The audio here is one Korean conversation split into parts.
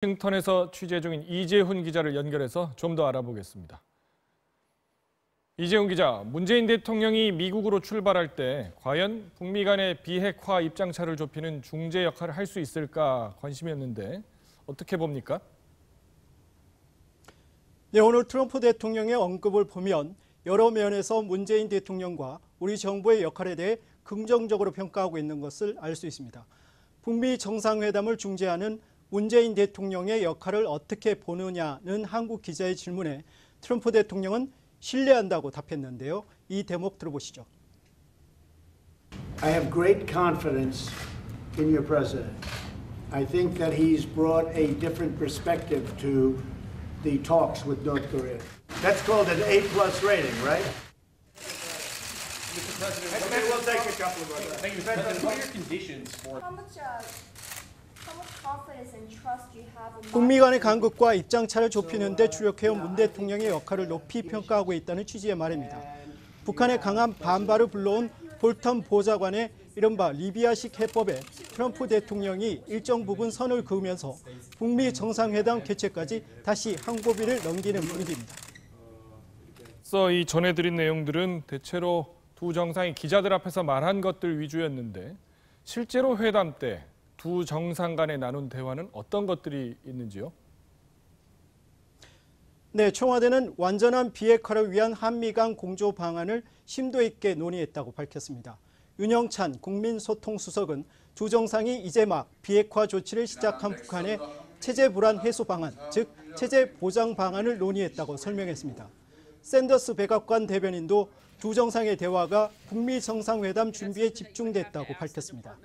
워싱턴에서 취재 중인 이재훈 기자를 연결해서 좀 더 알아보겠습니다. 이재훈 기자, 문재인 대통령이 미국으로 출발할 때 과연 북미 간의 비핵화 입장차를 좁히는 중재 역할을 할 수 있을까 관심이었는데 어떻게 봅니까? 네, 오늘 트럼프 대통령의 언급을 보면 여러 면에서 문재인 대통령과 우리 정부의 역할에 대해 긍정적으로 평가하고 있는 것을 알 수 있습니다. 북미 정상회담을 중재하는 문재인 대통령의 역할을 어떻게 보느냐는 한국 기자의 질문에 트럼프 대통령은 신뢰한다고 답했는데요. 이 대목 들어보시죠. I have great confidence in your president. I think that he's brought a different perspective to the talks with North Korea. That's called an A+ rating, right? Mr. President, Maybe we'll take a couple of others. thank you, Mr. President. What are your conditions for? How much confidence and trust do you have in 북미 간의 간극과 입장차를 좁히는 데 주력해온 문 대통령의 역할을 높이 평가하고 있다는 취지의 말입니다. 북한의 강한 반발을 불러온 볼턴 보좌관의 이른바 리비아식 해법에 트럼프 대통령이 일정 부분 선을 그으면서 북미 정상회담 개최까지 다시 한 고비를 넘기는 분위기입니다. 앞서 이 전해드린 내용들은 대체로 두 정상이 기자들 앞에서 말한 것들 위주였는데 실제로 회담 때 두 정상 간에 나눈 대화는 어떤 것들이 있는지요? 네, 청와대는 완전한 비핵화를 위한 한미 간 공조 방안을 심도 있게 논의했다고 밝혔습니다. 윤영찬 국민소통수석은 두 정상이 이제 막 비핵화 조치를 시작한 북한의 체제 불안 해소 방안, 즉 체제 보장 방안을 논의했다고 설명했습니다. 샌더스 백악관 대변인도 두 정상의 대화가 북미 정상회담 준비에 집중됐다고 밝혔습니다.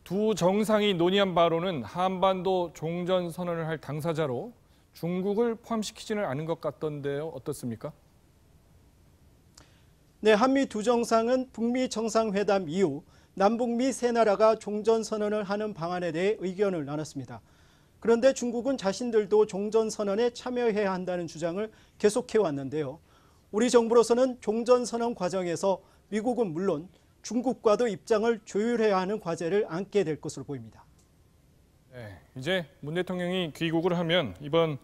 두 정상이 논의한 바로는 한반도 종전선언을 할 당사자로 중국을 포함시키지는 않은 것 같던데요. 어떻습니까? 네, 한미 두 정상은 북미 정상회담 이후 남북미 세 나라가 종전선언을 하는 방안에 대해 의견을 나눴습니다. 그런데 중국은 자신들도 종전선언에 참여해야 한다는 주장을 계속해왔는데요. 우리 정부로서는 종전선언 과정에서 미국은 물론 중국과도 입장을 조율해야 하는 과제를 안게 될 것으로 보입니다. 네, 이제 문 대통령이 귀국을 하면 이번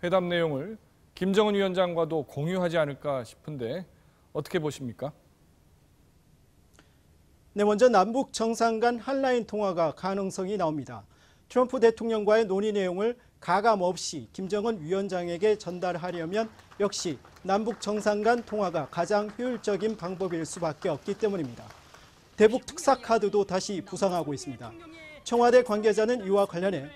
회담 내용을 김정은 위원장과도 공유하지 않을까 싶은데 어떻게 보십니까? 네, 먼저 남북 정상 간 한라인 통화가 가능성이 나옵니다. 트럼프 대통령과의 논의 내용을 가감 없이 김정은 위원장에게 전달하려면 역시 남북 정상 간 통화가 가장 효율적인 방법일 수밖에 없기 때문입니다. 대북 특사 카드도 다시 부상하고 있습니다. 청와대 관계자는 이와 관련해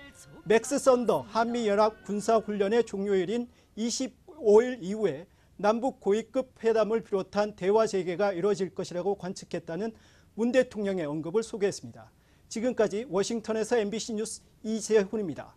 맥스 썬더 한미연합 군사훈련의 종료일인 25일 이후에 남북 고위급 회담을 비롯한 대화 재개가 이뤄질 것이라고 관측했다는 문 대통령의 언급을 소개했습니다. 지금까지 워싱턴에서 MBC 뉴스 이재훈입니다.